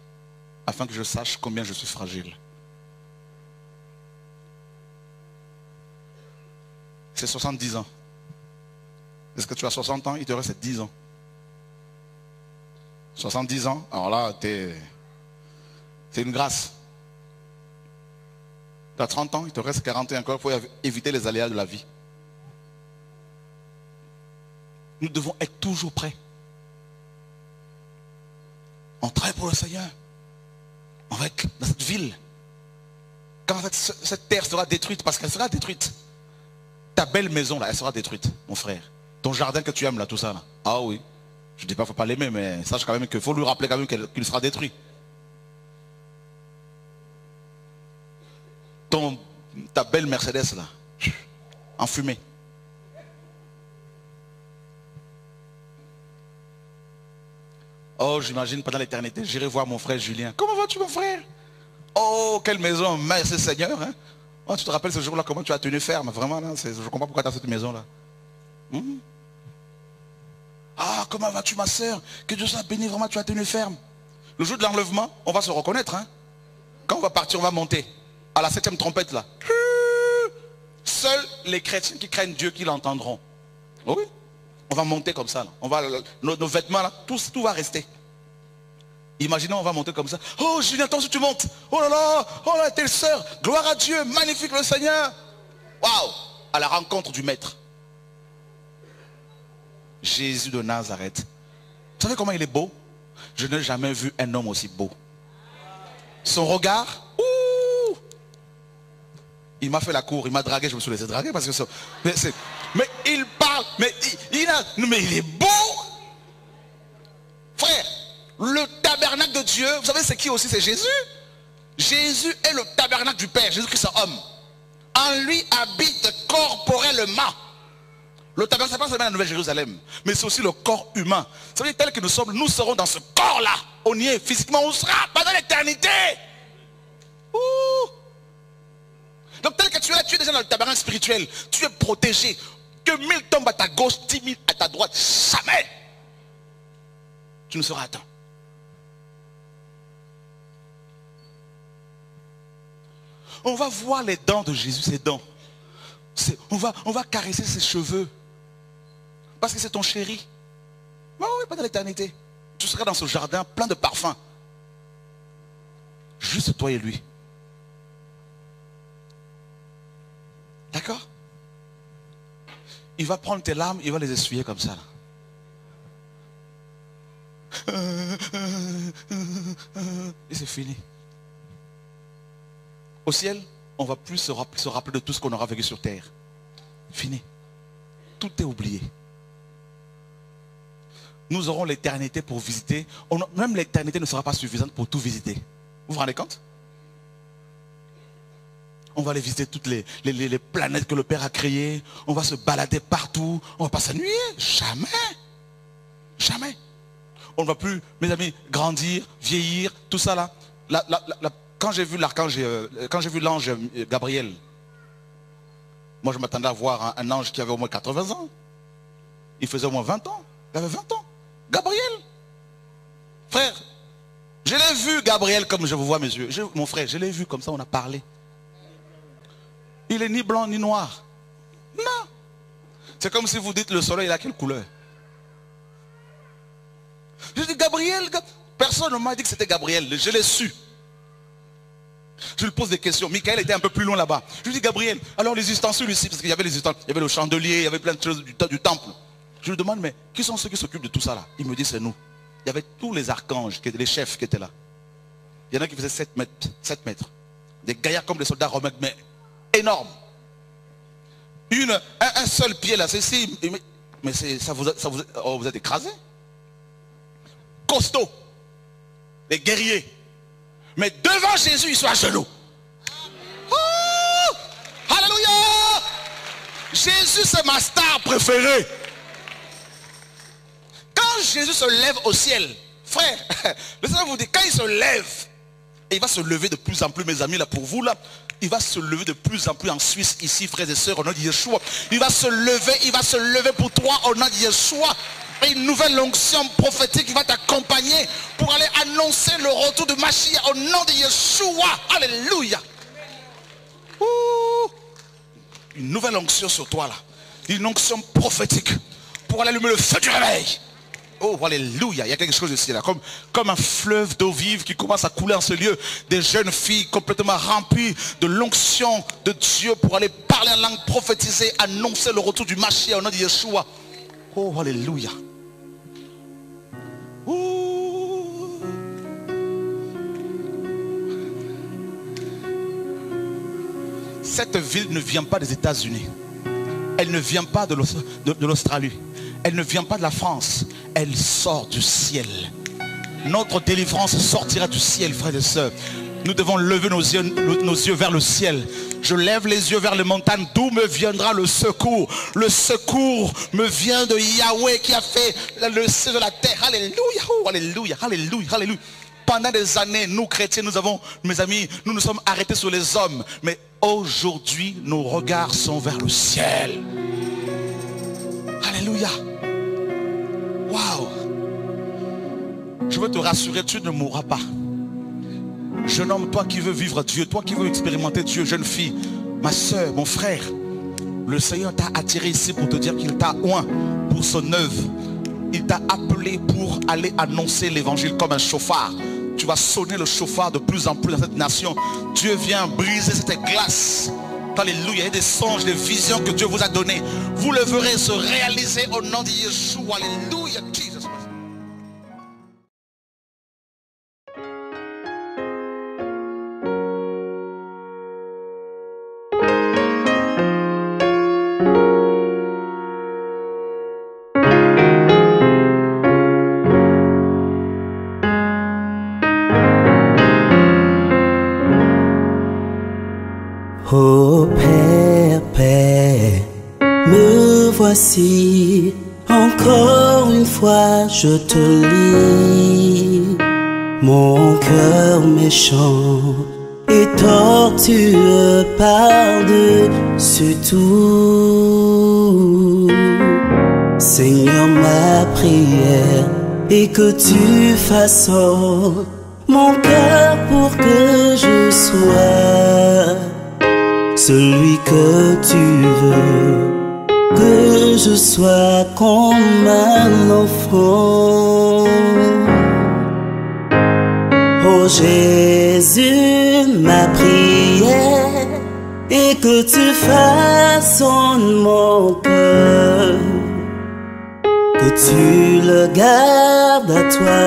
afin que je sache combien je suis fragile. C'est 70 ans. Est-ce que tu as 60 ans? Il te reste 10 ans. 70 ans, alors là, c'est une grâce. Tu as 30 ans, il te reste 41 encore pour éviter les aléas de la vie. Nous devons être toujours prêts. On travaille pour le Seigneur. On va être dans cette ville. Quand cette terre sera détruite, parce qu'elle sera détruite. Ta belle maison là, elle sera détruite, mon frère. Ton jardin que tu aimes là, tout ça là. Ah oui. Je ne dis pas qu'il ne faut pas l'aimer, mais sache quand même qu'il faut lui rappeler quand même qu'il sera détruit. Ta belle Mercedes là, en fumée. Oh, j'imagine pendant l'éternité, j'irai voir mon frère Julien. Comment vas-tu mon frère? Oh, quelle maison, merci Seigneur. Hein? Oh, tu te rappelles ce jour-là, comment tu as tenu ferme? Vraiment, là, je ne comprends pas pourquoi tu as cette maison-là. Ah, comment vas-tu ma soeur? Que Dieu soit béni, vraiment tu as tenu ferme. Le jour de l'enlèvement, on va se reconnaître. Hein? Quand on va partir, on va monter. À la 7e trompette là. Seuls les chrétiens qui craignent Dieu qui l'entendront. Oui. On va monter comme ça. Là. On va, nos vêtements là, tout va rester. Imaginons, on va monter comme ça. Oh Julien, attention tu montes. Oh là, telle sœur. Gloire à Dieu, magnifique le Seigneur. Waouh. À la rencontre du Maître. Jésus de Nazareth. Vous savez comment il est beau? Je n'ai jamais vu un homme aussi beau. Son regard, ouh, il m'a fait la cour, il m'a dragué, je me suis laissé draguer parce que mais il parle, mais il est beau. Frère, le tabernacle de Dieu, vous savez c'est qui aussi? C'est Jésus. Jésus est le tabernacle du Père, Jésus-Christ est homme. En lui habite corporellement. Le tabernacle, c'est pas seulement la Nouvelle Jérusalem, mais c'est aussi le corps humain. Vous savez, tel que nous sommes, nous serons dans ce corps-là. On y est physiquement, on sera pendant l'éternité. Donc tel que tu es là, tu es déjà dans le tabernacle spirituel. Tu es protégé. Que 1000 tombent à ta gauche, 10 000 à ta droite, jamais tu ne seras atteint. On va voir les dents de Jésus, ses dents. On va caresser ses cheveux. Parce que c'est ton chéri. Mais oui, pas dans l'éternité. Tu seras dans ce jardin plein de parfums. Juste toi et lui. D'accord? Il va prendre tes larmes, il va les essuyer comme ça. Là. Et c'est fini. Au ciel, on ne va plus se rappeler de tout ce qu'on aura vécu sur terre. Fini. Tout est oublié. Nous aurons l'éternité pour visiter. Même l'éternité ne sera pas suffisante pour tout visiter. Vous vous rendez compte? On va aller visiter toutes les planètes que le Père a créées. On va se balader partout. On ne va pas s'ennuyer. Jamais. Jamais. On ne va plus, mes amis, grandir, vieillir, tout ça là. Quand j'ai vu l'archange, quand j'ai vu l'ange Gabriel, moi je m'attendais à voir un ange qui avait au moins 80 ans. Il faisait au moins 20 ans. Il avait 20 ans. Gabriel. Frère, je l'ai vu Gabriel comme je vous vois mes yeux. Mon frère, je l'ai vu comme ça, on a parlé. Il est ni blanc ni noir. Non. C'est comme si vous dites le soleil, il a quelle couleur? Je dis Gabriel, personne ne m'a dit que c'était Gabriel, je l'ai su. Je lui pose des questions. Michael était un peu plus loin là-bas. Je lui dis Gabriel, alors les ustensiles ici, parce qu'il y avait les ustensiles, il y avait le chandelier, il y avait plein de choses du temple. Je lui demande, mais qui sont ceux qui s'occupent de tout ça là? Il me dit c'est nous. Il y avait tous les archanges, les chefs qui étaient là. Il y en a qui faisaient 7 mètres. Des gaillards comme les soldats romains, mais énormes. Un seul pied là, c'est ici. Mais vous êtes écrasés. Costaud. Les guerriers. Mais devant Jésus, ils sont à genoux. Oh, alléluia. Jésus, c'est ma star préférée. Quand Jésus se lève au ciel, frère, le Seigneur vous dit, quand il se lève, et il va se lever de plus en plus, mes amis, là, pour vous, là, il va se lever de plus en plus en Suisse, ici, frères et sœurs, au nom de Yeshua. Il va se lever pour toi, au nom de Yeshua. Et une nouvelle onction prophétique qui va t'accompagner pour aller annoncer le retour de Mashiach au nom de Yeshua. Alléluia. Une nouvelle onction sur toi là. Une onction prophétique pour aller allumer le feu du réveil. Oh, alléluia. Il y a quelque chose ici là. Comme un fleuve d'eau vive qui commence à couler en ce lieu. Des jeunes filles complètement remplies de l'onction de Dieu pour aller parler en langue prophétisée, annoncer le retour du Mashiach au nom de Yeshua. Oh, alléluia. Cette ville ne vient pas des États-Unis. elle ne vient pas de l'Australie. Elle ne vient pas de la France. Elle sort du ciel. Notre délivrance sortira du ciel, frères et sœurs. Nous devons lever nos yeux vers le ciel. Je lève les yeux vers les montagnes. D'où me viendra le secours? Le secours me vient de Yahweh qui a fait le ciel de la terre. Alléluia, alléluia, alléluia, alléluia. Pendant des années, nous chrétiens, nous avons, mes amis, nous nous sommes arrêtés sur les hommes. Mais aujourd'hui, nos regards sont vers le ciel. Alléluia. Waouh. Je veux te rassurer, tu ne mourras pas. Jeune homme, toi qui veux vivre Dieu, toi qui veux expérimenter Dieu, jeune fille, ma soeur, mon frère, le Seigneur t'a attiré ici pour te dire qu'il t'a oint pour son œuvre. Il t'a appelé pour aller annoncer l'évangile comme un chauffard. Tu vas sonner le chauffard de plus en plus dans cette nation. Dieu vient briser cette glace. Alléluia, il y a des songes, des visions que Dieu vous a données. Vous le verrez se réaliser au nom de Yeshua. Alléluia, Jesus. Oh Père, Père, me voici, encore une fois je te lis. Mon cœur méchant et tortueux par-dessus tout. Seigneur, ma prière est que tu façonnes mon cœur pour que je sois celui que tu veux, que je sois comme un enfant. Oh Jésus, ma prière est que tu façonnes mon cœur, que tu le gardes à toi,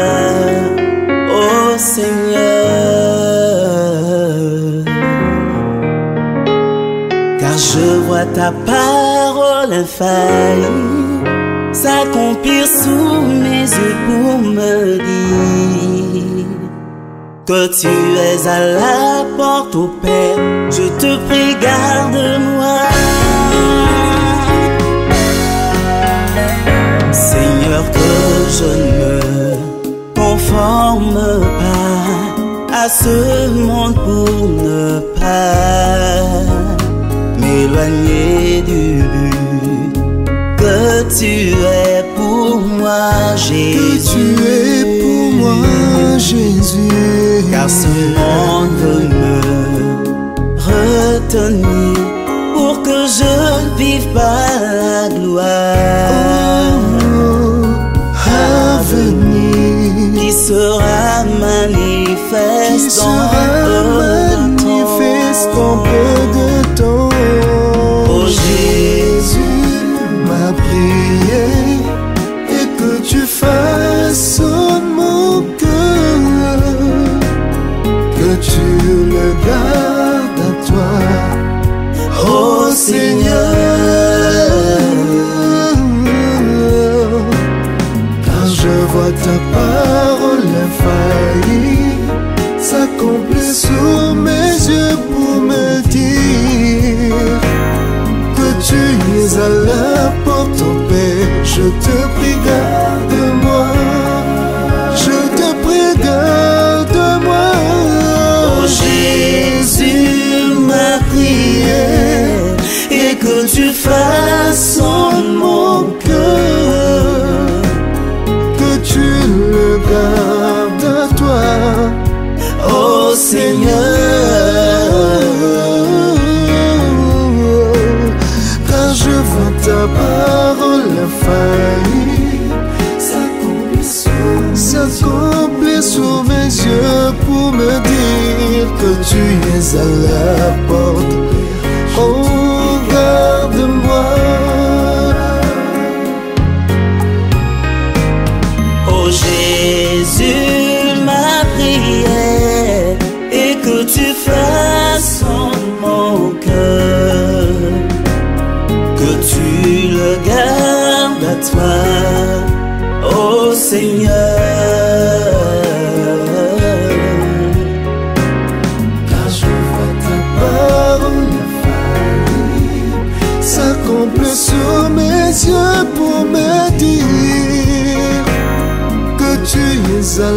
oh Seigneur. Car je vois ta parole infaillible s'accomplir sous mes yeux pour me dire que tu es à la porte, ô Père. Je te prie, garde-moi. Seigneur, que je ne me conforme pas à ce monde pour ne pas m'éloigner du but que tu es pour moi, Jésus. Que tu es pour moi, Jésus. Car ce monde veut me retenir pour que je ne vive pas la gloire à venir, qui sera manifeste en peu de temps. Oh Jésus, ma prière est que tu façonnes mon cœur, que tu le gardes à toi, oh Seigneur. Car je vois ta parole infaillible s'accomplir sous mes yeux pour me dire que tu es à la porte, ô Père. Je te prie, garde-moi. Je te prie, garde-moi. Oh Jésus, ma prière et que tu façonnes mon cœur, que tu le gardes à toi, oh Seigneur. Car je vois ta parole infaillible s'accomplir sous mes yeux pour me dire que tu es à la porte. Oh, garde-moi. Oh Jésus, ma prière est que tu façonnes mon cœur, que tu toi, ô Seigneur. Car je vois ta parole s'accomplir sur mes yeux pour me dire que tu es à